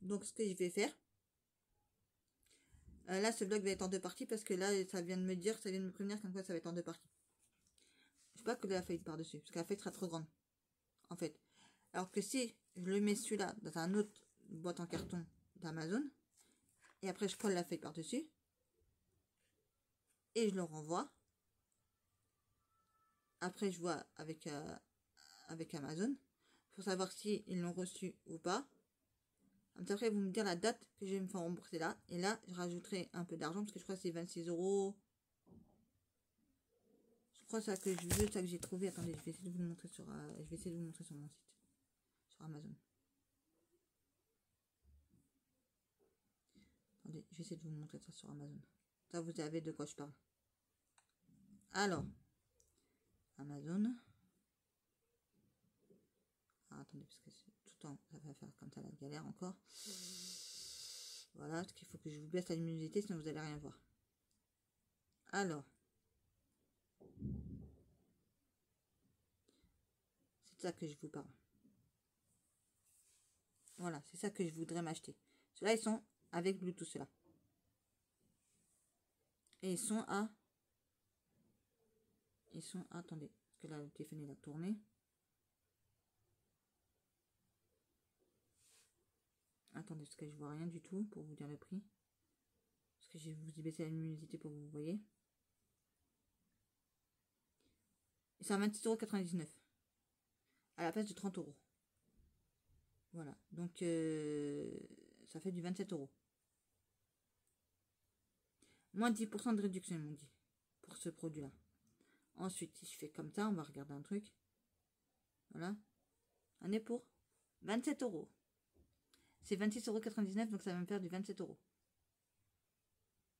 Donc, ce que je vais faire, là, ce vlog va être en deux parties parce que là, ça vient de me dire, ça vient de me prévenir comme quoi ça va être en deux parties. Je ne vais pas coller la feuille par-dessus parce que la feuille sera trop grande, en fait. Alors que si je le mets celui-là dans un autre boîte en carton d'Amazon, et après je colle la feuille par-dessus, et je le renvoie. Après, je vois avec Amazon pour savoir si ils l'ont reçu ou pas. Après, vous me dire la date que je vais me faire rembourser là. Et là, je rajouterai un peu d'argent parce que je crois que c'est 26 €. Je crois ça que je veux, ça que j'ai trouvé. Attendez, je vais essayer de vous le montrer sur, je vais essayer de vous le montrer sur mon site, sur Amazon. Attendez, je vais essayer de vous montrer ça sur Amazon. Ça, vous savez de quoi je parle. Alors, Amazon. Ah, attendez, parce que tout le temps, ça va faire comme ça la galère encore. Voilà, parce qu'il faut que je vous baisse la luminosité, sinon vous allez rien voir. Alors, c'est de ça que je vous parle. Voilà, c'est ça que je voudrais m'acheter. Ceux-là, ils sont avec Bluetooth, ceux-là. Et ils sont à... Attendez, parce que là, le téléphone, il a tourné. Attendez, parce que je vois rien du tout pour vous dire le prix. Parce que je vais vous y baisser la luminosité pour que vous voyez. Et c'est à 26,99 € à la place de 30 €. Voilà, donc ça fait du 27 €. Moins 10% de réduction, ils m'ont dit, pour ce produit-là. Ensuite, si je fais comme ça, on va regarder un truc. Voilà. On est pour 27 €. C'est 26,99 €, donc ça va me faire du 27 €.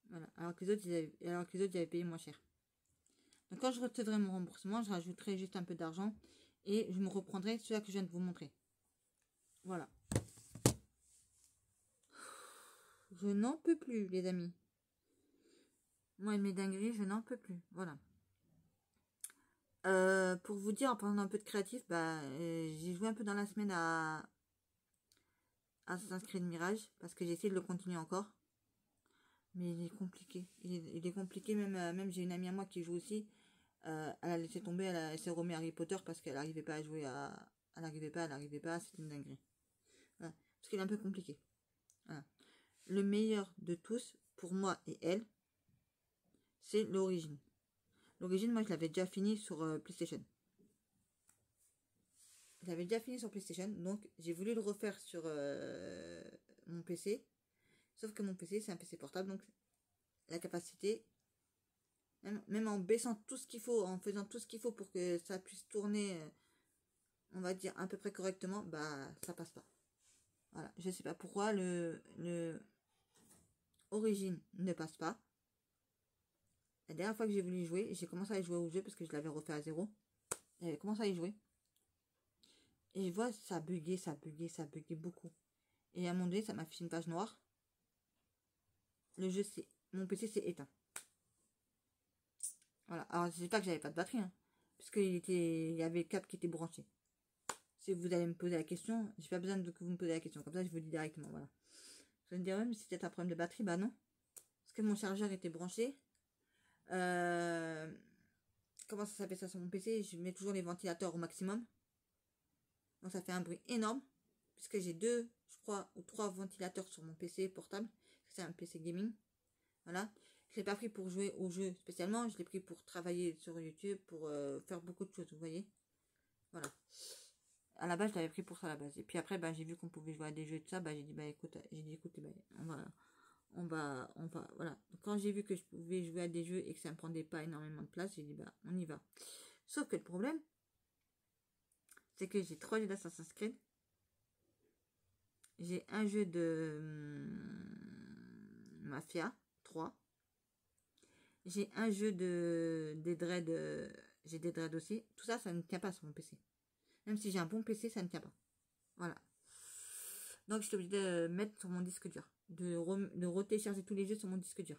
Voilà, alors que les autres, ils avaient payé moins cher. Donc quand je recevrai mon remboursement, je rajouterai juste un peu d'argent et je me reprendrai celui-là que je viens de vous montrer. Voilà. Je n'en peux plus, les amis. Moi et mes dingueries, je n'en peux plus. Voilà. Pour vous dire, en parlant un peu de créatif, j'ai joué un peu dans la semaine à Assassin's Creed Mirage parce que j'ai essayé de le continuer encore. Mais il est compliqué. Il est compliqué, même j'ai une amie à moi qui joue aussi. Elle a laissé tomber, elle s'est remis Harry Potter parce qu'elle n'arrivait pas à jouer à... Elle n'arrivait pas, c'était une dinguerie. Voilà. Parce qu'il est un peu compliqué. Voilà. Le meilleur de tous, pour moi et elle, c'est l'origine. L'origine, moi, je l'avais déjà fini sur PlayStation. Je l'avais déjà fini sur PlayStation, donc j'ai voulu le refaire sur mon PC. Sauf que mon PC, c'est un PC portable, donc la capacité, même en baissant tout ce qu'il faut, en faisant tout ce qu'il faut pour que ça puisse tourner, on va dire, à peu près correctement, ça passe pas. Voilà, je sais pas pourquoi le origine ne passe pas. La dernière fois que j'ai voulu jouer, j'ai commencé à y jouer au jeu parce que je l'avais refait à zéro. J'avais commencé à y jouer. Et je vois, ça buguait beaucoup. Et à un moment donné, ça m'a fait une page noire. Le jeu, mon PC s'est éteint. Voilà. Alors, c'est pas que j'avais pas de batterie, hein, parce qu'il y avait le câble qui était branché. Si vous allez me poser la question, j'ai pas besoin que vous me posiez la question. Comme ça, je vous le dis directement. Voilà. Je vais me dire, ouais, mais c'est peut-être un problème de batterie. Bah non. Parce que mon chargeur était branché. Comment ça s'appelle ça sur mon PC? Je mets toujours les ventilateurs au maximum. Donc ça fait un bruit énorme. Puisque j'ai 2, je crois, ou 3 ventilateurs sur mon PC portable. C'est un PC gaming. Voilà. Je l'ai pas pris pour jouer au jeu spécialement. Je l'ai pris pour travailler sur YouTube, pour faire beaucoup de choses, vous voyez. Voilà. À la base, je l'avais pris pour ça à la base. Et puis après, j'ai vu qu'on pouvait jouer à des jeux et tout ça. J'ai dit, écoute, voilà. Donc, quand j'ai vu que je pouvais jouer à des jeux et que ça me prenait pas énormément de place, j'ai dit, on y va. Sauf que le problème, c'est que j'ai 3 jeux d'Assassin's Creed. J'ai un jeu de Mafia 3. J'ai un jeu des Dread. J'ai des Dread aussi. Tout ça, ça ne tient pas sur mon PC. Même si j'ai un bon PC, ça ne tient pas. Voilà. Donc, je suis obligée de mettre sur mon disque dur. De retélécharger tous les jeux sur mon disque dur.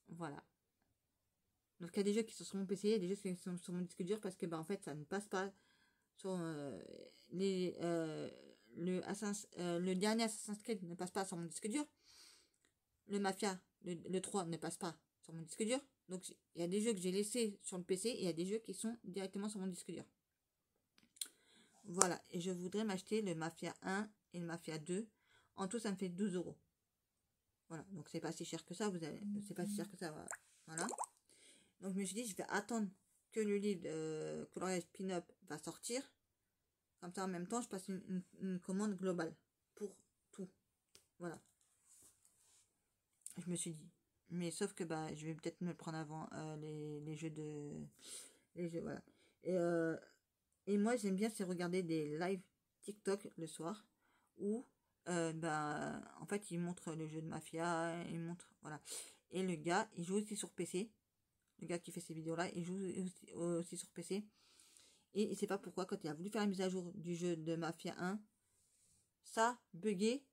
Voilà. Donc, il y a des jeux qui sont sur mon PC, il y a des jeux qui sont sur mon disque dur parce que, en fait, ça ne passe pas sur le le dernier Assassin's Creed ne passe pas sur mon disque dur. Le Mafia, le 3 ne passe pas sur mon disque dur. Donc, il y a des jeux que j'ai laissés sur le PC et il y a des jeux qui sont directement sur mon disque dur. Voilà. Et je voudrais m'acheter le Mafia 1 et le Mafia 2. En tout, ça me fait 12 €. Voilà. Donc, c'est pas si cher que ça. C'est pas si cher que ça. Voilà. Donc, je me suis dit, je vais attendre que le livre coloriage pin-up va sortir. Comme ça, en même temps, je passe une commande globale pour tout. Voilà. Je me suis dit. Mais sauf que bah, je vais peut-être me le prendre avant les jeux de... Les jeux, voilà. Et moi, j'aime bien, c'est regarder des lives TikTok le soir où, bah, en fait, ils montrent le jeu de Mafia, ils montrent, voilà. Et le gars, il joue aussi sur PC. Le gars qui fait ces vidéos-là, il joue aussi sur PC. Et il ne sait pas pourquoi, quand il a voulu faire la mise à jour du jeu de Mafia 1, ça a bugué.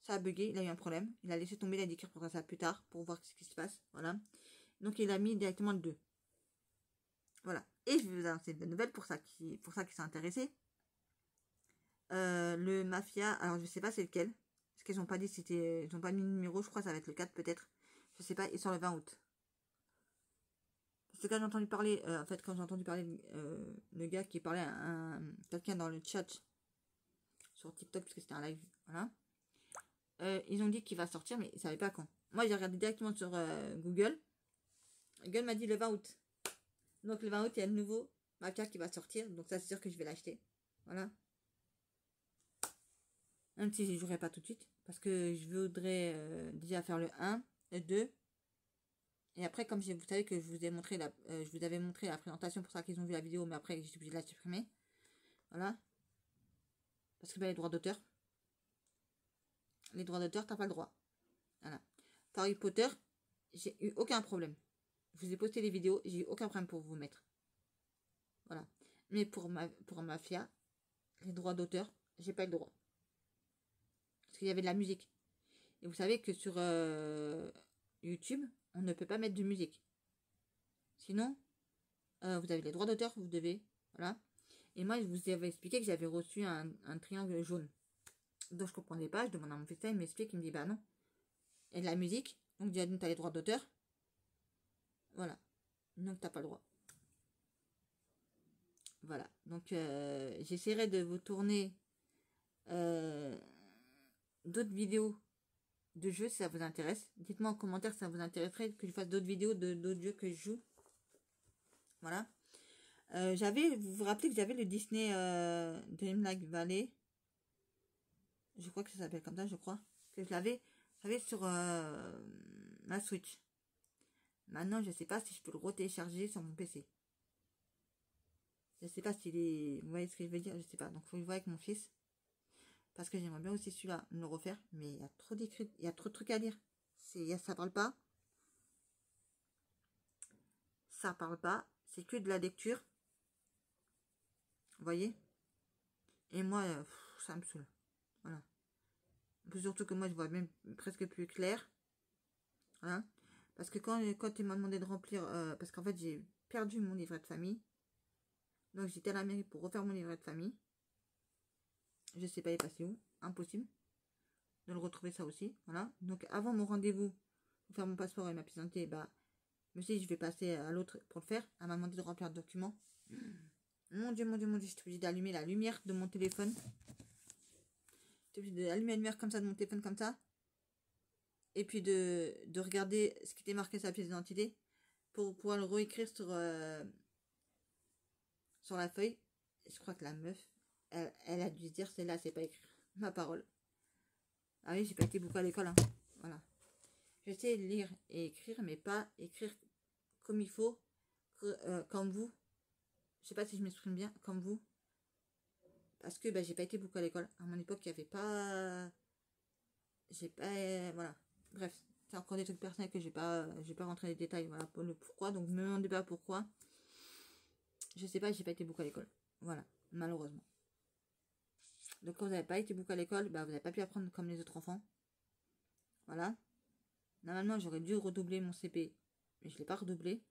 Il a eu un problème. Il a laissé tomber, il a dit qu'il reprendra ça plus tard pour voir ce qui se passe. Voilà. Donc il a mis directement le 2. Voilà. Et je vais vous annoncer de nouvelles pour ça qui sont intéressés. Le Mafia, alors je sais pas c'est lequel. Parce qu'ils n'ont pas dit c'était. Ils n'ont pas mis le numéro, je crois que ça va être le 4 peut-être. Je sais pas, ils sont le 20 août. Parce que quand j'ai entendu parler, le gars qui parlait à quelqu'un dans le chat sur TikTok, parce que c'était un live, voilà. Ils ont dit qu'il va sortir, mais ils ne savaient pas quand. Moi, j'ai regardé directement sur Google. Google m'a dit le 20 août. Donc, le 20 août, il y a le nouveau Mafia qui va sortir. Donc, ça, c'est sûr que je vais l'acheter. Voilà. Même si je ne jouerai pas tout de suite. Parce que je voudrais déjà faire le 1, le 2. Et après, comme vous savez que je vous avais montré la présentation pour ça qu'ils ont vu la vidéo, mais après, j'ai obligé de la supprimer. Voilà. Parce que les droits d'auteur. Les droits d'auteur, t'as pas le droit. Voilà. Harry Potter, j'ai eu aucun problème. Je vous ai posté les vidéos, j'ai eu aucun problème pour vous mettre. Voilà. Mais pour Mafia, les droits d'auteur, j'ai pas eu le droit. Parce qu'il y avait de la musique. Et vous savez que sur YouTube, on ne peut pas mettre de musique. Sinon, vous avez les droits d'auteur, vous devez. Voilà. Et moi, je vous avais expliqué que j'avais reçu un triangle jaune. Donc, je comprenais pas. Je demande à mon fils, il m'explique, il me dit, bah non. Et de la musique, donc déjà, tu as les droits d'auteur. Voilà. Donc, t'as pas le droit. Voilà. Donc, j'essaierai de vous tourner d'autres vidéos de jeux si ça vous intéresse. Dites-moi en commentaire si ça vous intéresserait que je fasse d'autres vidéos d'autres jeux que je joue. Voilà. Vous vous rappelez que j'avais le Disney Dreamlight Valley. Je crois que ça s'appelle comme ça, je crois. Que je l'avais sur ma Switch. Maintenant, je ne sais pas si je peux le retélécharger sur mon PC. Je ne sais pas s'il est... Vous voyez ce que je veux dire? Je ne sais pas. Donc, il faut que je voie avec mon fils. Parce que j'aimerais bien aussi celui-là me le refaire. Mais il y a trop d'écrits. Il y a trop de trucs à lire. Ça parle pas. Ça parle pas. C'est que de la lecture. Vous voyez? Et moi, ça me saoule. Voilà. Plus surtout que moi, je vois même presque plus clair. Voilà. Parce que quand il m'a demandé de remplir... parce qu'en fait, j'ai perdu mon livret de famille. Donc, j'étais à la mairie pour refaire mon livret de famille. Je sais pas, il est passé où. Impossible de le retrouver, ça aussi. Voilà. Donc, avant mon rendez-vous pour faire mon passeport et ma pièce d'identité, bah, je me suis dit, je vais passer à l'autre pour le faire. Elle m'a demandé de remplir le document. Mon Dieu, mon Dieu, mon Dieu, j'étais obligée d'allumer la lumière de mon téléphone. J'étais obligée d'allumer la lumière comme ça de mon téléphone, comme ça. Et puis de regarder ce qui était marqué sur la pièce d'identité pour pouvoir le réécrire sur la feuille. Et je crois que la meuf, elle a dû se dire, c'est là, c'est pas écrire ma parole. Ah oui, j'ai pas été beaucoup à l'école, hein. Voilà. Je sais lire et écrire, mais pas écrire comme il faut, comme vous. Je sais pas si je m'exprime bien, comme vous. Parce que j'ai pas été beaucoup à l'école. À mon époque, il n'y avait pas... J'ai pas... voilà. Bref, c'est encore des trucs personnels que j'ai pas rentré les détails. Voilà, pour le pourquoi. Donc, ne me demandez pas pourquoi. Je sais pas, j'ai pas été beaucoup à l'école. Voilà, malheureusement. Donc, quand vous n'avez pas été beaucoup à l'école, vous n'avez pas pu apprendre comme les autres enfants. Voilà. Normalement, j'aurais dû redoubler mon CP, mais je ne l'ai pas redoublé.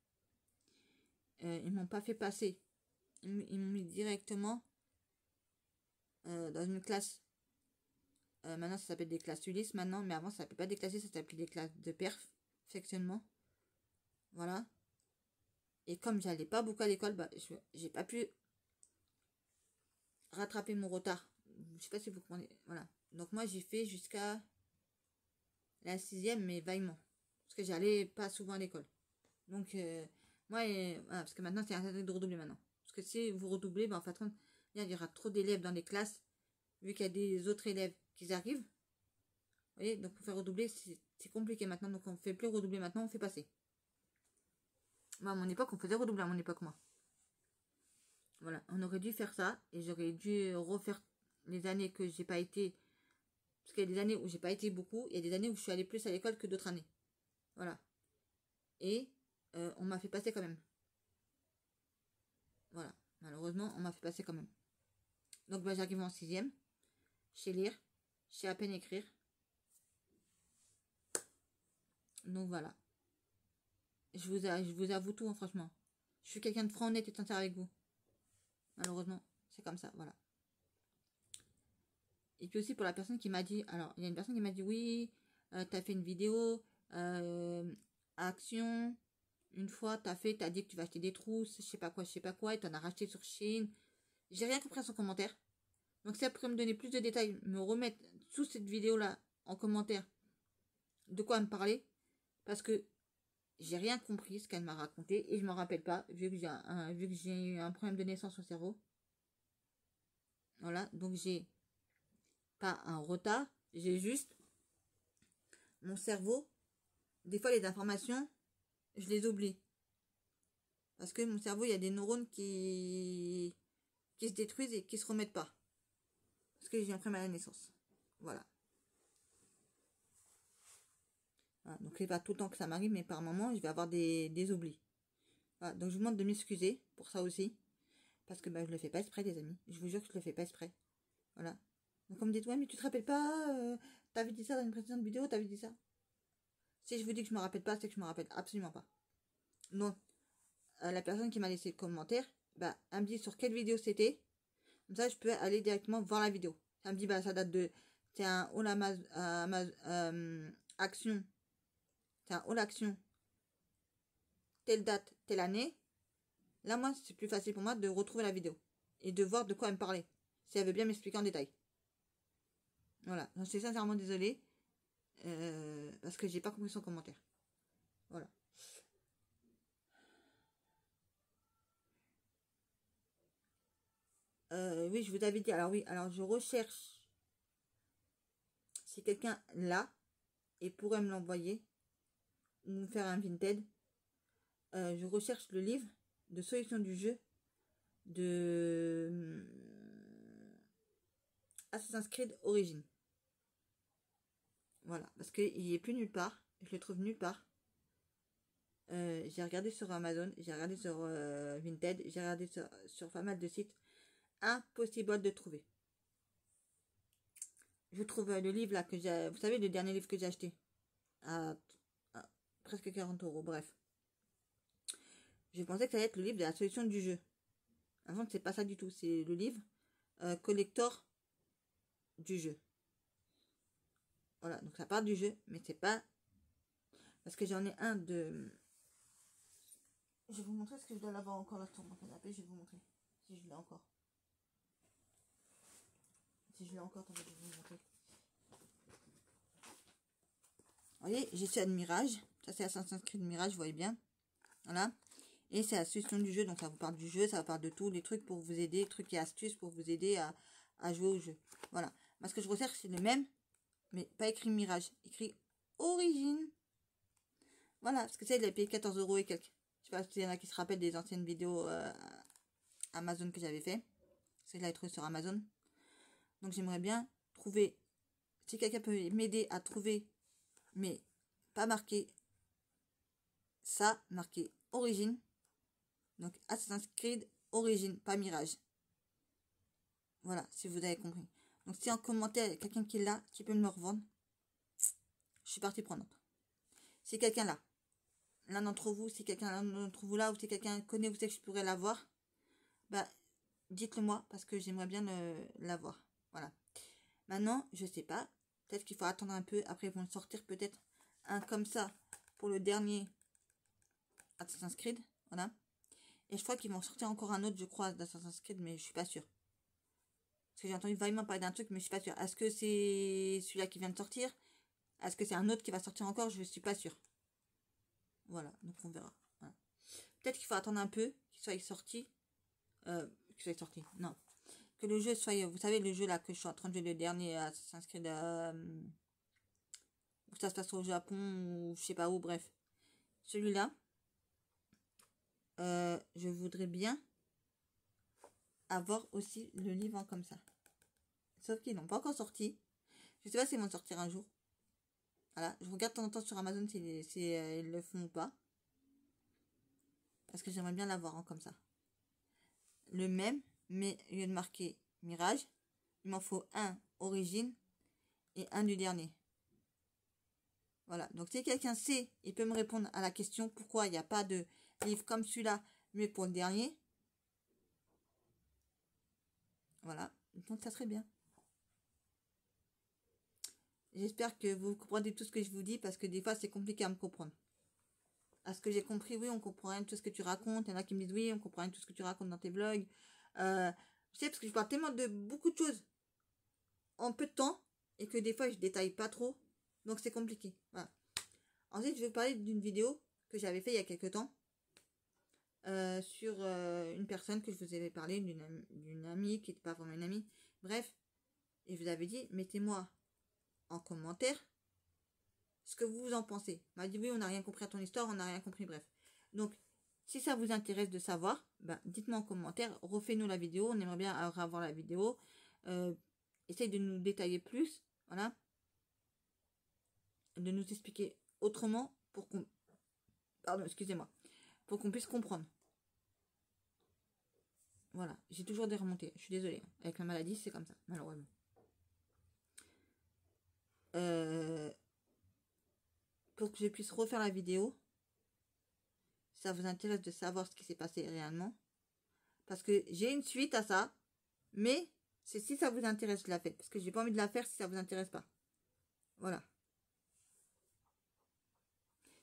Ils m'ont pas fait passer. Ils m'ont mis directement dans une classe. Maintenant, ça s'appelle des classes Ulysse maintenant, mais avant, ça s'appelait pas des classes, ça s'appelait des classes de perfectionnement. Voilà. Et comme j'allais pas beaucoup à l'école, bah, j'ai pas pu rattraper mon retard. Je sais pas si vous comprenez. Voilà. Donc moi, j'ai fait jusqu'à la 6e, mais vaguement. Parce que j'allais pas souvent à l'école. Donc, moi, voilà, parce que maintenant, c'est interdit de redoubler maintenant. Parce que si vous redoublez, ben, en fait, il y aura trop d'élèves dans les classes, vu qu'il y a des autres élèves qui arrivent. Vous voyez, donc pour faire redoubler, c'est compliqué maintenant. Donc, on ne fait plus redoubler maintenant, on fait passer. Moi, à mon époque, on faisait redoubler à mon époque, moi. Voilà, on aurait dû faire ça, et j'aurais dû refaire les années que j'ai pas été. Parce qu'il y a des années où j'ai pas été beaucoup, il y a des années où je suis allée plus à l'école que d'autres années. Voilà. Et on m'a fait passer quand même. Voilà. Malheureusement, on m'a fait passer quand même. Donc, bah, j'arrive en 6e. Je sais lire. Je sais à peine écrire. Donc, voilà. Je vous avoue tout, hein, franchement. Je suis quelqu'un de franc, honnête et sincère avec vous. Malheureusement, c'est comme ça, voilà. Et puis aussi pour la personne qui m'a dit, alors, il y a une personne qui m'a dit, oui, t'as fait une vidéo, action, une fois, t'as dit que tu vas acheter des trousses, je sais pas quoi, et t'en as racheté sur Shein. J'ai rien compris à son commentaire. Donc si elle pourrait me donner plus de détails, me remettre sous cette vidéo-là, en commentaire, de quoi elle me parlait, parce que j'ai rien compris ce qu'elle m'a raconté, et je m'en rappelle pas, vu que j'ai eu un problème de naissance au cerveau. Voilà, donc j'ai pas un retard, j'ai juste mon cerveau. Des fois, les informations, je les oublie. Parce que mon cerveau, il y a des neurones qui se détruisent et qui se remettent pas. Parce que j'ai un problème à la naissance. Voilà. Voilà. Donc, c'est pas tout le temps que ça m'arrive, mais par moment, je vais avoir des oublis. Voilà. Donc, je vous demande de m'excuser pour ça aussi. Parce que bah, je le fais pas exprès, les amis. Je vous jure que je le fais pas exprès. Voilà. Donc, on me dit, ouais, mais tu te rappelles pas, t'avais dit ça dans une précédente vidéo, t'avais dit ça. Si je vous dis que je me rappelle pas, c'est que je me rappelle absolument pas. Donc, la personne qui m'a laissé le commentaire, bah, elle me dit sur quelle vidéo c'était. Comme ça, je peux aller directement voir la vidéo. Ça me dit, bah, ça date de. C'est un haul action. C'est un haul action. Telle date, telle année. Là, moi, c'est plus facile pour moi de retrouver la vidéo. Et de voir de quoi elle me parlait. Si elle veut bien m'expliquer en détail. Voilà. J'en suis sincèrement désolée. Parce que j'ai pas compris son commentaire. Voilà. Oui, je vous avais dit. Alors oui, alors je recherche. Si quelqu'un l'a et pourrait me l'envoyer ou me faire un Vinted, je recherche le livre de solution du jeu de Assassin's Creed Origins. Voilà, parce qu'il est plus nulle part. Je le trouve nulle part. J'ai regardé sur Amazon, j'ai regardé sur Vinted, j'ai regardé sur pas mal de sites. Impossible de trouver. Je trouve le livre là que j'ai. Vous savez, le dernier livre que j'ai acheté à presque 40 euros. Bref. Je pensais que ça allait être le livre de la solution du jeu. Avant, c'est pas ça du tout. C'est le livre collector du jeu. Voilà, donc ça part du jeu, mais c'est pas. Parce que j'en ai un de. Je vais vous montrer ce que je dois l'avoir encore là sur mon canapé. Je vais vous montrer si je l'ai encore. Si je l'ai encore, attendez, je vais vous montrer. Vous voyez, j'ai celui de Mirage. Ça, c'est Assassin's Creed Mirage, vous voyez bien. Voilà. Et c'est la solution du jeu. Donc, ça vous parle du jeu, ça vous parle de tous les trucs pour vous aider, trucs et astuces pour vous aider à jouer au jeu. Voilà. Parce que je recherche, c'est le même, mais pas écrit Mirage. Écrit Origine. Voilà. Parce que ça, il a payé 14 euros et quelques. Je sais pas s'il y en a qui se rappellent des anciennes vidéos Amazon que j'avais fait. C'est là, trouvé sur Amazon. Donc, j'aimerais bien trouver. Si quelqu'un peut m'aider à trouver, mais pas marqué ça, marqué Origine. Donc, Assassin's Creed Origine, pas Mirage. Voilà, si vous avez compris. Donc, si en commentaire, il y a quelqu'un qui l'a, qui peut me le revendre, je suis partie prenante. Si quelqu'un l'a, l'un d'entre vous, si quelqu'un d'entre vous là, ou si quelqu'un connaît, vous savez que je pourrais l'avoir, bah, dites-le moi, parce que j'aimerais bien l'avoir. Voilà. Maintenant, je sais pas. Peut-être qu'il faut attendre un peu. Après, ils vont sortir peut-être un comme ça pour le dernier Assassin's Creed. Voilà. Et je crois qu'ils vont sortir encore un autre, je crois, d'Assassin's Creed, mais je suis pas sûre. Parce que j'ai entendu vaguement parler d'un truc, mais je suis pas sûre. Est-ce que c'est celui-là qui vient de sortir? Est-ce que c'est un autre qui va sortir encore? Je suis pas sûre. Voilà, donc on verra. Voilà. Peut-être qu'il faut attendre un peu qu'il soit sorti. Qu'il soit sorti, non. Que le jeu soit, vous savez, le jeu là que je suis en train de jouer, le dernier Assassin's Creed, où ça se passe au Japon, ou je sais pas où, bref. Celui-là, je voudrais bien avoir aussi le livre comme ça. Sauf qu'ils n'ont pas encore sorti. Je sais pas s'ils vont sortir un jour. Voilà, je regarde de temps en temps sur Amazon si ils le font ou pas. Parce que j'aimerais bien l'avoir comme ça. Le même, mais il y a de marquer Mirage. Il m'en faut un Origine et un du dernier. Voilà, donc si quelqu'un sait, il peut me répondre à la question pourquoi il n'y a pas de livre comme celui-là, mais pour le dernier. Voilà, donc ça serait bien. J'espère que vous comprenez tout ce que je vous dis parce que des fois c'est compliqué à me comprendre. À ce que j'ai compris, oui, on comprend rien de tout ce que tu racontes. Il y en a qui me disent oui, on comprend rien de tout ce que tu racontes dans tes vlogs. Je sais parce que je parle tellement de beaucoup de choses en peu de temps et que des fois je détaille pas trop. Donc c'est compliqué. Voilà. Ensuite, je vais vous parler d'une vidéo que j'avais fait il y a quelques temps sur une personne que je vous avais parlé, d'une amie qui n'était pas vraiment une amie. Bref, et je vous avais dit, mettez-moi en commentaire ce que vous en pensez. On m'a dit oui, on n'a rien compris à ton histoire, on n'a rien compris, bref. Donc, si ça vous intéresse de savoir, ben, dites-moi en commentaire, refais-nous la vidéo, on aimerait bien avoir la vidéo. Essaye de nous détailler plus, voilà. De nous expliquer autrement pour qu'on... Pardon, excusez-moi. Pour qu'on puisse comprendre. Voilà, j'ai toujours des remontées, je suis désolée. Avec la maladie, c'est comme ça, malheureusement. Pour que je puisse refaire la vidéo, ça vous intéresse de savoir ce qui s'est passé réellement. Parce que j'ai une suite à ça, mais c'est si ça vous intéresse, je la faites. Parce que j'ai pas envie de la faire si ça vous intéresse pas. Voilà.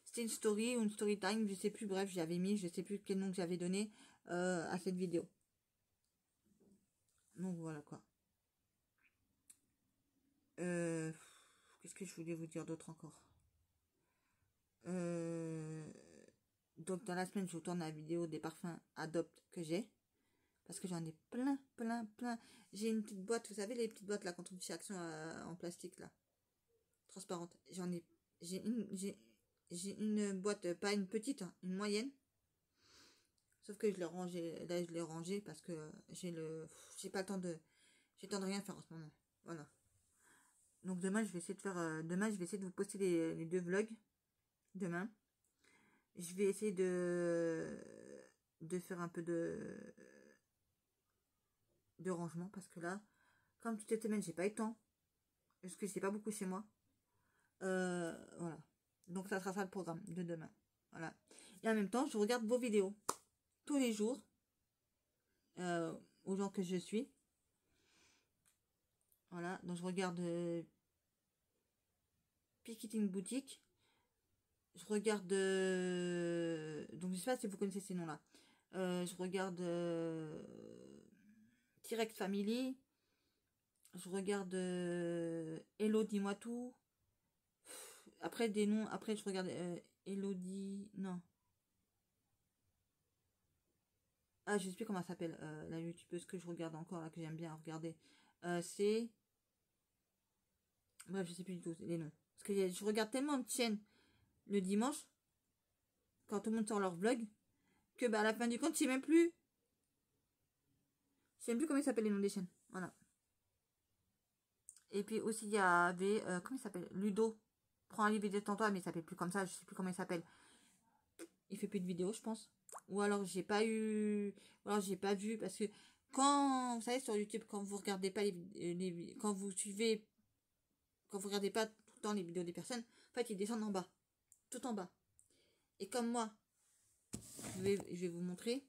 C'était une story ou une story time, je sais plus, bref, j'avais mis, je sais plus quel nom que j'avais donné à cette vidéo. Donc voilà quoi. Qu'est-ce que je voulais vous dire d'autre encore? Donc dans la semaine, je vous tourne la vidéo des parfums Adopt que j'ai. Parce que j'en ai plein. J'ai une petite boîte, vous savez les petites boîtes là contre chez Action en plastique là. Transparente. J'ai une boîte, pas une petite, hein, une moyenne. Sauf que je l'ai rangé, là je l'ai rangé parce que j'ai pas le temps de, j'ai le temps de rien faire en ce moment. Voilà. Donc demain je vais essayer de faire, demain je vais essayer de vous poster les deux vlogs. Demain. Je vais essayer de faire un peu de rangement parce que là, comme toute cette semaine, j'ai pas eu le temps. Parce que c'est pas beaucoup chez moi. Voilà. Donc ça sera ça le programme de demain. Voilà. Et en même temps, je regarde vos vidéos tous les jours aux gens que je suis. Voilà. Donc je regarde Picketing Boutique. Je regarde donc je sais pas si vous connaissez ces noms-là. Je regarde Direct Family. Je regarde Hello, dis-moi tout. Après des noms, après je regarde Elodie, non. Ah, je sais plus comment elle s'appelle, la youtubeuse que je regarde encore, là, que j'aime bien regarder. C'est... Bref, je sais plus du tout les noms. Parce que je regarde tellement de chaînes le dimanche, quand tout le monde sort leur vlog, que bah, à la fin du compte, je sais même plus. Je sais même plus comment ils s'appellent les noms des chaînes. Voilà. Et puis aussi, il y avait... comment il s'appelle? Ludo. Prends un livre et détends-toi, mais il s'appelle plus comme ça, je sais plus comment il s'appelle. Il fait plus de vidéos, je pense. Ou alors j'ai pas eu... Ou alors j'ai pas vu, parce que quand... Vous savez, sur YouTube, quand vous regardez pas quand vous suivez... Quand vous regardez pas tout le temps les vidéos des personnes, en fait, ils descendent en bas. Tout en bas. Et comme moi, je vais vous montrer,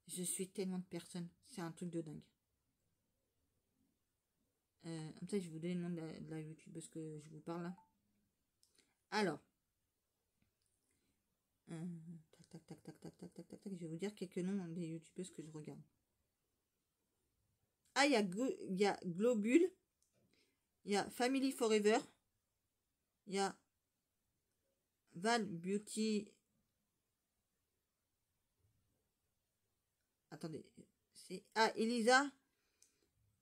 je suis tellement de personnes. C'est un truc de dingue. Comme ça, je vais vous donner le nom de la youtubeuse que je vous parle là. Alors, tac, tac, tac, tac, tac, tac, tac, tac, tac. Je vais vous dire quelques noms des youtubeuses que je regarde. Ah, il y a Globule, il y a Family Forever, il y a Val Beauty. Attendez, c'est Elisa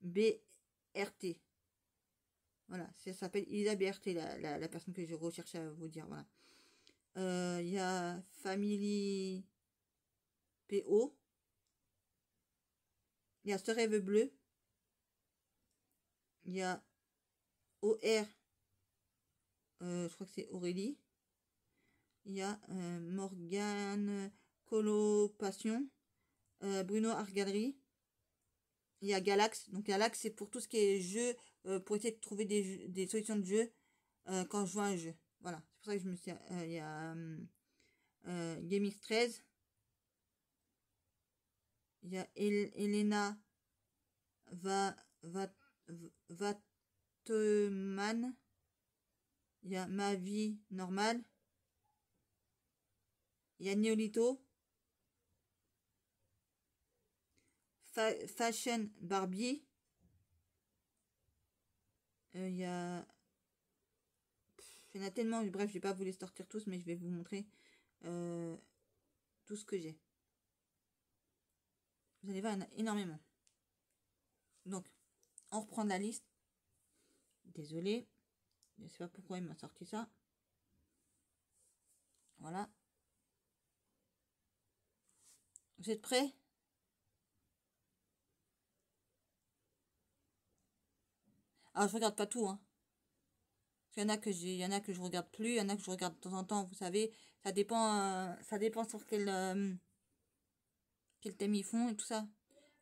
BRT. Voilà, ça s'appelle Elisa BRT, la personne que je recherche à vous dire. Voilà. Il y a Family PO. Il y a Ce Rêve Bleu. Il y a OR. Je crois que c'est Aurélie. Il y a Morgane Colo Passion. Bruno Argadri. Il y a Galax. Donc Galax, c'est pour tout ce qui est jeu, pour essayer de trouver des solutions de jeu quand je joue à un jeu. Voilà, c'est pour ça que je me suis... il y a Gamix 13. Il y a Elena Vateman. Il y a Ma Vie Normale. Il y a Neolito. Fashion Barbie. Il y a... Il y en a tellement, bref, je vais pas vous les sortir tous, mais je vais vous montrer tout ce que j'ai. Vous allez voir, il y en a énormément. Donc, on reprend la liste. Désolé, je sais pas pourquoi il m'a sorti ça. Voilà. Vous êtes prêts? Alors, je regarde pas tout, hein. Il y en a que je regarde plus, il y en a que je regarde de temps en temps, vous savez, ça dépend sur quel thème ils font et tout ça.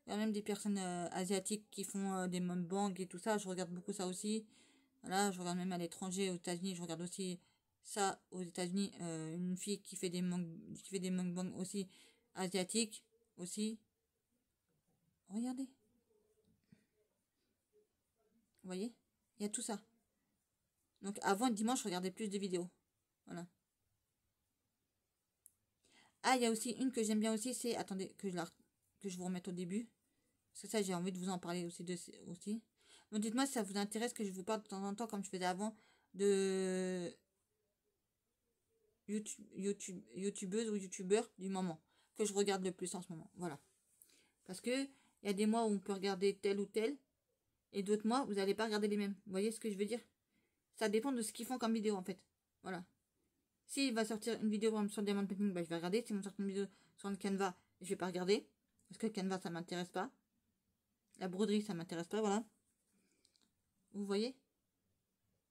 Il y a même des personnes asiatiques qui font des mukbangs et tout ça, je regarde beaucoup ça aussi. Voilà, je regarde même à l'étranger, aux États-Unis, je regarde aussi ça aux États-Unis, une fille qui fait des mukbangs aussi asiatiques aussi. Regardez. Vous voyez? Il y a tout ça. Donc avant dimanche, je regardais plus de vidéos. Voilà. Ah, il y a aussi une que j'aime bien aussi, c'est... Attendez, que je vous remette au début. Parce que ça, j'ai envie de vous en parler aussi. Donc dites-moi si ça vous intéresse que je vous parle de temps en temps, comme je faisais avant, de youtubeuse ou youtubeur du moment. Que je regarde le plus en ce moment. Voilà. Parce que il y a des mois où on peut regarder tel ou tel. Et d'autres mois, vous n'allez pas regarder les mêmes. Vous voyez ce que je veux dire? Ça dépend de ce qu'ils font comme vidéo en fait. Voilà. S'il va sortir une vidéo par exemple, sur Diamond Painting, bah, je vais regarder. S'il va sortir une vidéo sur le Canva, je vais pas regarder. Parce que le Canva, ça m'intéresse pas. La broderie, ça m'intéresse pas, voilà. Vous voyez?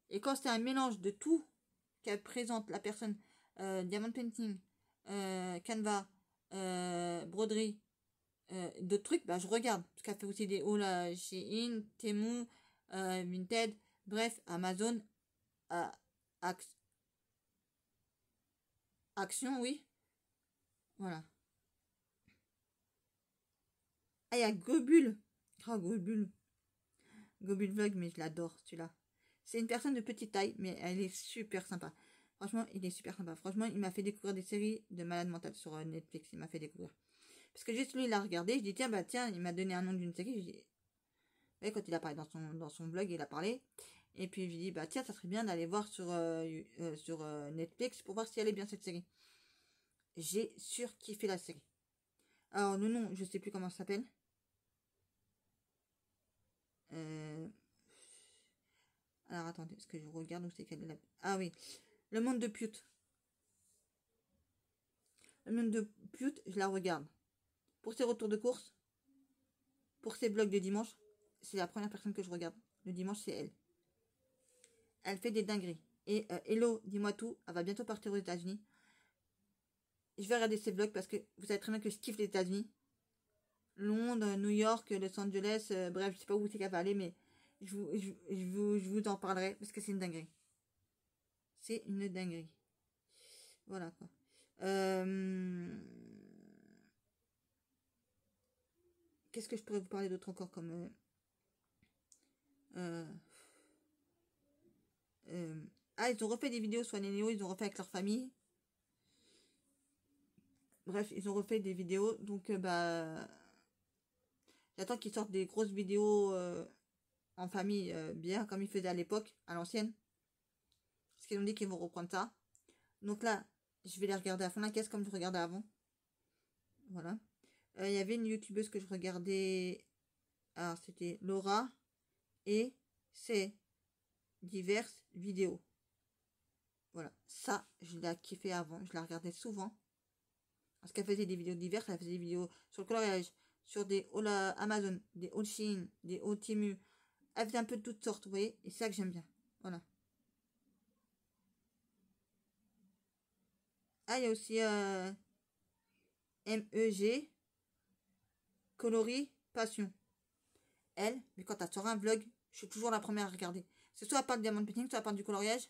Et quand c'est un mélange de tout qu'elle présente la personne, Diamond Painting, Canva, broderie, d'autres trucs, bah je regarde. Parce qu'elle fait aussi des hauls chez In, Temu, Vinted, bref, Amazon, Action, oui. Voilà. Ah, il y a Gobule. Oh, Gobule. Gobule Vlog, mais je l'adore, celui-là. C'est une personne de petite taille, mais elle est super sympa. Franchement, il est super sympa. Franchement, il m'a fait découvrir des séries de malade mental sur Netflix. Il m'a fait découvrir. Parce que juste lui, il a regardé. Je dis, tiens, bah tiens, il m'a donné un nom d'une série. Je dis, ouais, quand il a parlé dans son blog, il a parlé. Et puis, je lui dis, bah tiens, ça serait bien d'aller voir sur Netflix pour voir si elle est bien cette série. J'ai surkiffé la série. Alors, le nom, je sais plus comment ça s'appelle. Alors, attendez, est-ce que je regarde où c'est qu'elle est là? Ah oui, Le Monde de Pute. Le Monde de Pute, je la regarde. Pour ses retours de course, pour ses vlogs de dimanche, c'est la première personne que je regarde. Le dimanche, c'est elle. Elle fait des dingueries. Et Hello, dis-moi tout, elle va bientôt partir aux États-Unis. Je vais regarder ses vlogs parce que vous savez très bien que je kiffe les États-Unis. Londres, New York, Los Angeles, bref, je sais pas où c'est qu'elle va aller, mais je vous en parlerai parce que c'est une dinguerie. C'est une dinguerie. Voilà quoi. Qu'est-ce que je pourrais vous parler d'autre encore comme... Euh, Ah, ils ont refait des vidéos sur les Néo, ils ont refait avec leur famille. Bref, ils ont refait des vidéos. Donc, bah, j'attends qu'ils sortent des grosses vidéos en famille, bien comme ils faisaient à l'époque, à l'ancienne. Parce qu'ils ont dit qu'ils vont reprendre ça. Donc là, je vais les regarder à fond la caisse comme je regardais avant. Voilà. Il y avait une youtubeuse que je regardais. Alors, c'était Laura. Et c'est diverses vidéos. Voilà. Ça, je l'ai kiffé avant. Je la regardais souvent. Parce qu'elle faisait des vidéos diverses. Elle faisait des vidéos sur le coloriage, sur des hauls Amazon, des hauls Shein, des hauls Temu. Elle faisait un peu de toutes sortes, vous voyez. Et c'est ça que j'aime bien. Voilà. Ah, il y a aussi MEG, Coloris, Passion. Elle, mais quand elle sort un vlog, je suis toujours la première à regarder. C'est soit elle parle de diamond painting, soit elle parle du coloriage.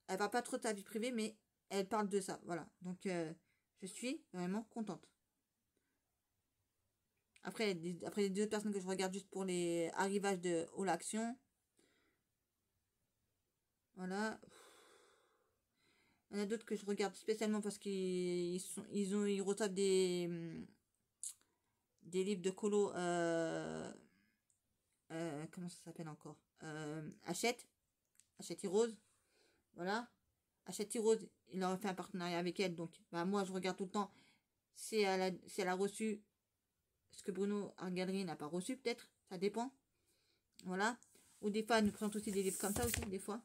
Elle va pas trop de sa vie privée, mais elle parle de ça. Voilà. Donc, je suis vraiment contente. Après les deux personnes que je regarde juste pour les arrivages de All Action. Voilà. Il y en a d'autres que je regarde spécialement parce qu'ils reçoivent des livres de colo. Comment ça s'appelle encore, Hachette Heroes. Voilà. Hachette Heroes, il aurait fait un partenariat avec elle. Donc, bah, moi, je regarde tout le temps si elle a reçu ce que Bruno en galerie n'a pas reçu, peut-être. Ça dépend. Voilà. Ou des fois, elle nous présente aussi des livres comme ça aussi, des fois.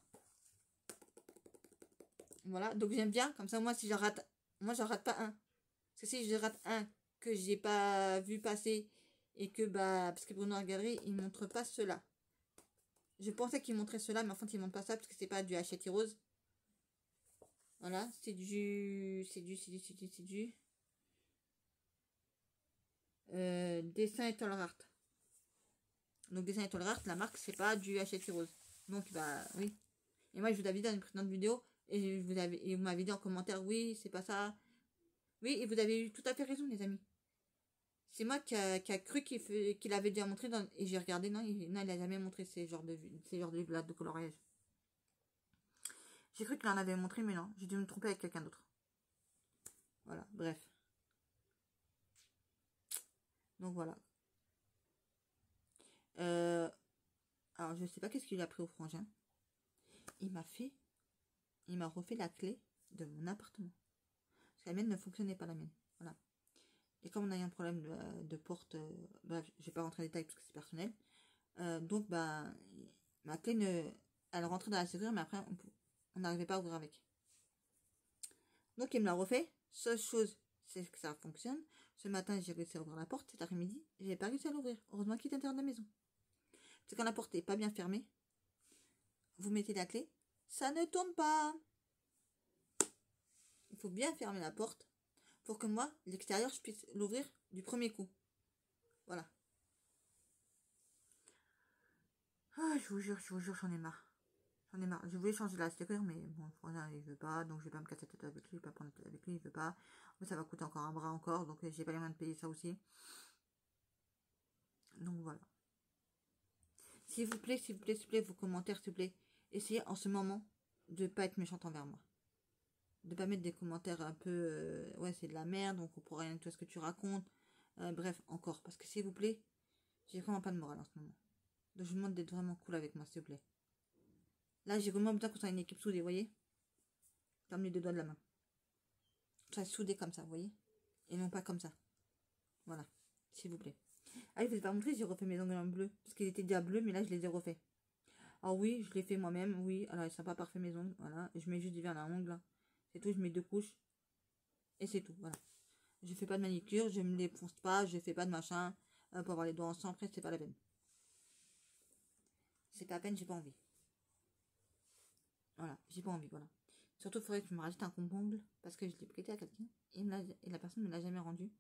Voilà. Donc, j'aime bien. Comme ça, moi, si je rate, moi, j'en rate pas un. Parce que si je rate un que j'ai pas vu passer et que, bah, parce que Bruno en galerie, il montre pas cela. Je pensais qu'il montrait cela, mais en fait, il montre pas ça parce que c'est pas du Hachette Rose. Voilà, c'est du dessin et art. Donc, dessin et art, la marque, c'est pas du Hachette Rose. Donc, bah, oui. Et moi, je vous avais dit dans une précédente vidéo, et vous m'avez dit en commentaire, oui, c'est pas ça. Oui, et vous avez eu tout à fait raison, les amis. C'est moi qui a cru qu'il avait déjà montré et j'ai regardé, non, il a jamais montré ces genres de livres-là de coloriage. J'ai cru qu'il en avait montré, mais non, j'ai dû me tromper avec quelqu'un d'autre. Voilà, bref. Donc voilà. Alors je sais pas qu'est-ce qu'il a pris au frangin. Il m'a refait la clé de mon appartement. Parce que la mienne ne fonctionnait pas, la mienne. Voilà. Et comme on a eu un problème de porte, bref, je vais pas rentrer en détail parce que c'est personnel. Donc bah ma clé elle rentrait dans la serrure, mais après on n'arrivait pas à ouvrir avec. Donc il me l'a refait. Seule chose, c'est que ça fonctionne. Ce matin, j'ai réussi à ouvrir la porte. Cet après-midi, j'ai pas réussi à l'ouvrir. Heureusement qu'il est à l'intérieur de la maison. C'est quand la porte n'est pas bien fermée, vous mettez la clé, ça ne tourne pas. Il faut bien fermer la porte pour que moi, l'extérieur, je puisse l'ouvrir du premier coup. Voilà. Ah, je vous jure, j'en ai marre. J'en ai marre. Je voulais changer la serrure, mais bon, voilà, il veut pas, donc je vais pas me casser la tête avec lui, pas prendre la tête avec lui, il veut pas. Mais ça va coûter encore un bras encore, donc j'ai pas les moyens de payer ça aussi. Donc voilà. S'il vous plaît, vos commentaires, s'il vous plaît, essayez en ce moment de pas être méchante envers moi. De pas mettre des commentaires un peu ouais, c'est de la merde, donc on pourra rien de tout ce que tu racontes. Bref, encore, parce que s'il vous plaît, j'ai vraiment pas de morale en ce moment. Donc je vous demande d'être vraiment cool avec moi, s'il vous plaît. Là, j'ai vraiment besoin qu'on soit une équipe soudée, vous voyez, comme les deux doigts de la main. Soit soudé comme ça, vous voyez, et non pas comme ça. Voilà, s'il vous plaît. Ah, je vous ai pas montré, j'ai refait mes ongles en bleu, parce qu'ils étaient déjà bleus, mais là, je les ai refaits. Ah oui, je l'ai fait moi-même, oui. Alors, ils sont pas parfaits mes ongles, voilà. Je mets juste du verre à ongles, c'est tout, je mets 2 couches. Et c'est tout, voilà. Je fais pas de manicure, je me les ponce pas, je fais pas de machin. Pour avoir les doigts ensemble, après, c'est pas la peine. C'est pas la peine, j'ai pas envie. Voilà, j'ai pas envie, voilà. Surtout, il faudrait que je me rajoute un comble parce que je l'ai prêté à quelqu'un et la personne ne me l'a jamais rendu.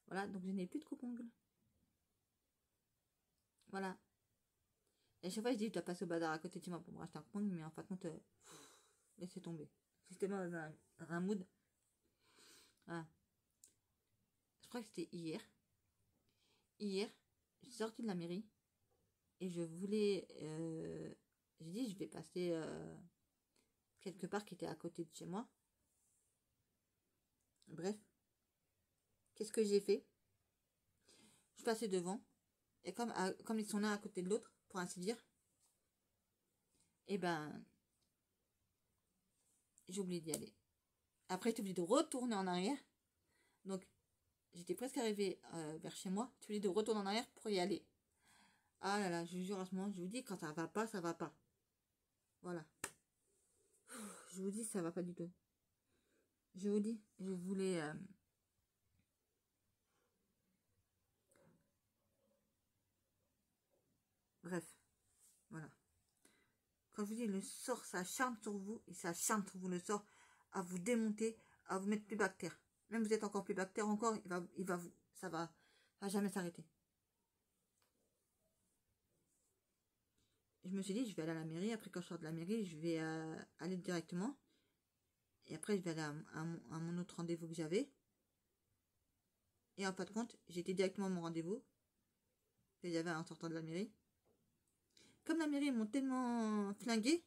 Voilà, donc je n'ai plus de coupe-ongle. Voilà. Et à chaque fois, je dis, tu dois passer au bazar à côté de moi pour me racheter un coupe-ongle, mais en fait, non, laissez tomber. J'étais dans un mood. Voilà. Je crois que c'était hier. Hier, je suis sortie de la mairie et je voulais... j'ai dit, je vais passer quelque part qui était à côté de chez moi. Bref. Qu'est-ce que j'ai fait? Je passais devant. Et comme ils sont l'un à côté de l'autre, pour ainsi dire, et ben, j'ai oublié d'y aller. Après, j'ai oublié de retourner en arrière. Donc, j'étais presque arrivée vers chez moi. J'ai oublié de retourner en arrière pour y aller. Ah là là, je vous jure, à ce moment, je vous dis, quand ça va pas, ça va pas. Voilà. Je vous dis, ça va pas du tout. Je vous dis, je voulais... Bref, voilà. Quand je vous dis, le sort, ça chante sur vous, et ça chante sur vous le sort à vous démonter, à vous mettre plus bactère. Même vous êtes encore plus bactère encore, ça va jamais s'arrêter. Je me suis dit, je vais aller à la mairie. Après, quand je sors de la mairie, je vais aller directement. Et après, je vais aller à mon autre rendez-vous que j'avais. Et en fin de compte, j'étais directement à mon rendez-vous que j'avais en sortant de la mairie. Comme la mairie m'ont tellement flingué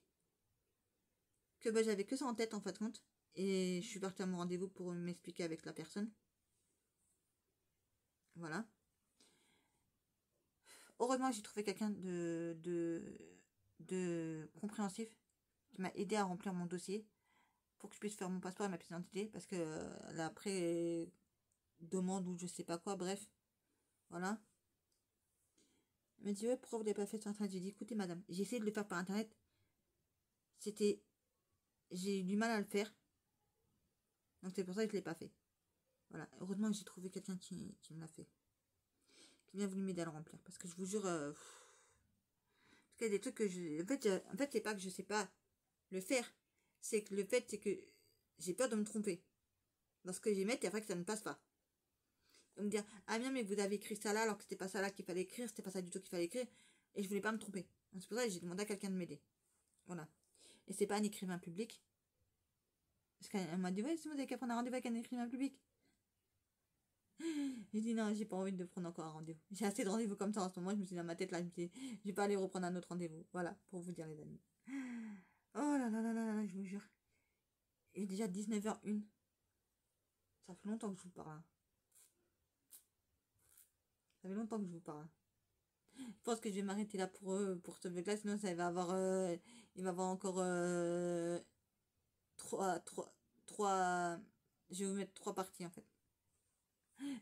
que bah, j'avais que ça en tête en fin de compte. Et je suis partie à mon rendez-vous pour m'expliquer avec la personne. Voilà. Heureusement, j'ai trouvé quelqu'un de compréhensif qui m'a aidé à remplir mon dossier pour que je puisse faire mon passeport et ma pièce d'identité parce que la demande ou je sais pas quoi, bref. Voilà. Elle m'a dit, ouais, pourquoi vous l'avez pas fait sur internet? J'ai dit, écoutez, madame, j'ai essayé de le faire par internet. J'ai eu du mal à le faire. Donc c'est pour ça que je l'ai pas fait. Voilà. Heureusement que j'ai trouvé quelqu'un qui me l'a fait. Qui vient voulu m'aider à le remplir. Parce que je vous jure, parce qu'il y a des trucs que en fait, c'est pas que je sais pas le faire. C'est que le fait, c'est que j'ai peur de me tromper. Dans ce que j'y mets, et après que ça ne passe pas. De me dire, ah bien, mais vous avez écrit ça là, alors que c'était pas ça là qu'il fallait écrire, c'était pas ça du tout qu'il fallait écrire, et je voulais pas me tromper. C'est pour ça que j'ai demandé à quelqu'un de m'aider. Voilà. Et c'est pas un écrivain public. Parce qu'elle m'a dit, ouais, si vous avez qu'à prendre un rendez-vous avec un écrivain public. J'ai dit, non, j'ai pas envie de prendre encore un rendez-vous. J'ai assez de rendez-vous comme ça en ce moment, je me suis dit dans ma tête là, je me suis dit, je vais pas aller reprendre un autre rendez-vous. Voilà, pour vous dire les amis. Oh là là là là là, je vous jure. Il est déjà 19h01. Ça fait longtemps que je vous parle. Ça fait longtemps que je vous parle. Je pense que je vais m'arrêter là pour ce vlog là, sinon ça va avoir il va avoir encore 3 je vais vous mettre 3 parties en fait.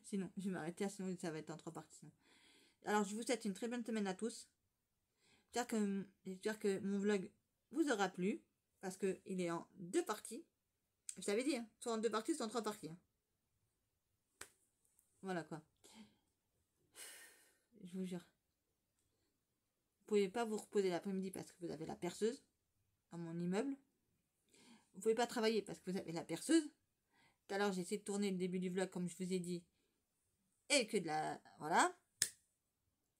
Sinon, je vais m'arrêter là, sinon ça va être en 3 parties. Sinon. Alors je vous souhaite une très bonne semaine à tous. J'espère que mon vlog vous aura plu. Parce que il est en 2 parties. Je t'avais dit, hein, soit en 2 parties, soit en 3 parties. Hein. Voilà quoi. Je vous jure. Vous pouvez pas vous reposer l'après-midi parce que vous avez la perceuse à mon immeuble. Vous pouvez pas travailler parce que vous avez la perceuse. Tout à l'heure, j'ai essayé de tourner le début du vlog comme je vous ai dit. Et que de la... Voilà.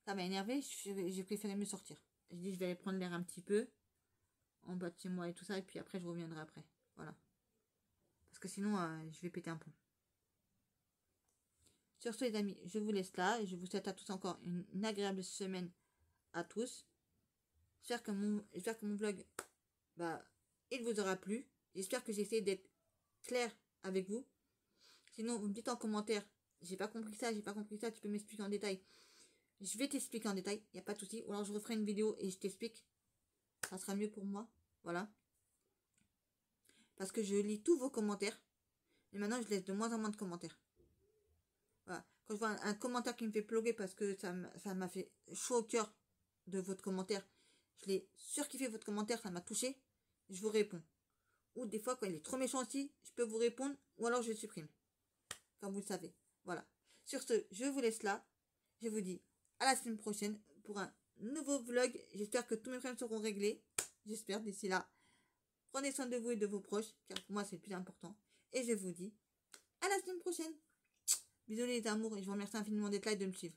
Ça m'a énervé. J'ai préféré me sortir. J'ai dit, je vais aller prendre l'air un petit peu. En bas de chez moi et tout ça. Et puis après, je reviendrai après. Voilà. Parce que sinon, je vais péter un plomb. Sur ce, les amis, je vous laisse là. Et je vous souhaite à tous encore une agréable semaine à tous. J'espère que mon vlog, bah, il vous aura plu. J'espère que j'ai essayé d'être clair avec vous. Sinon, vous me dites en commentaire, j'ai pas compris ça, tu peux m'expliquer en détail. Je vais t'expliquer en détail, il n'y a pas de souci. Ou alors je referai une vidéo et je t'explique. Ça sera mieux pour moi. Voilà. Parce que je lis tous vos commentaires. Et maintenant, je laisse de moins en moins de commentaires. Voilà. Quand je vois un commentaire qui me fait ploguer parce que ça m'a fait chaud au cœur de votre commentaire, je l'ai surkiffé votre commentaire, ça m'a touché, je vous réponds. Ou des fois, quand il est trop méchant aussi, je peux vous répondre, ou alors je le supprime. Comme vous le savez. Voilà. Sur ce, je vous laisse là. Je vous dis à la semaine prochaine pour un nouveau vlog. J'espère que tous mes problèmes seront réglés. J'espère d'ici là. Prenez soin de vous et de vos proches, car pour moi c'est le plus important. Et je vous dis à la semaine prochaine. Bisous les amours et je vous remercie infiniment d'être là et de me suivre.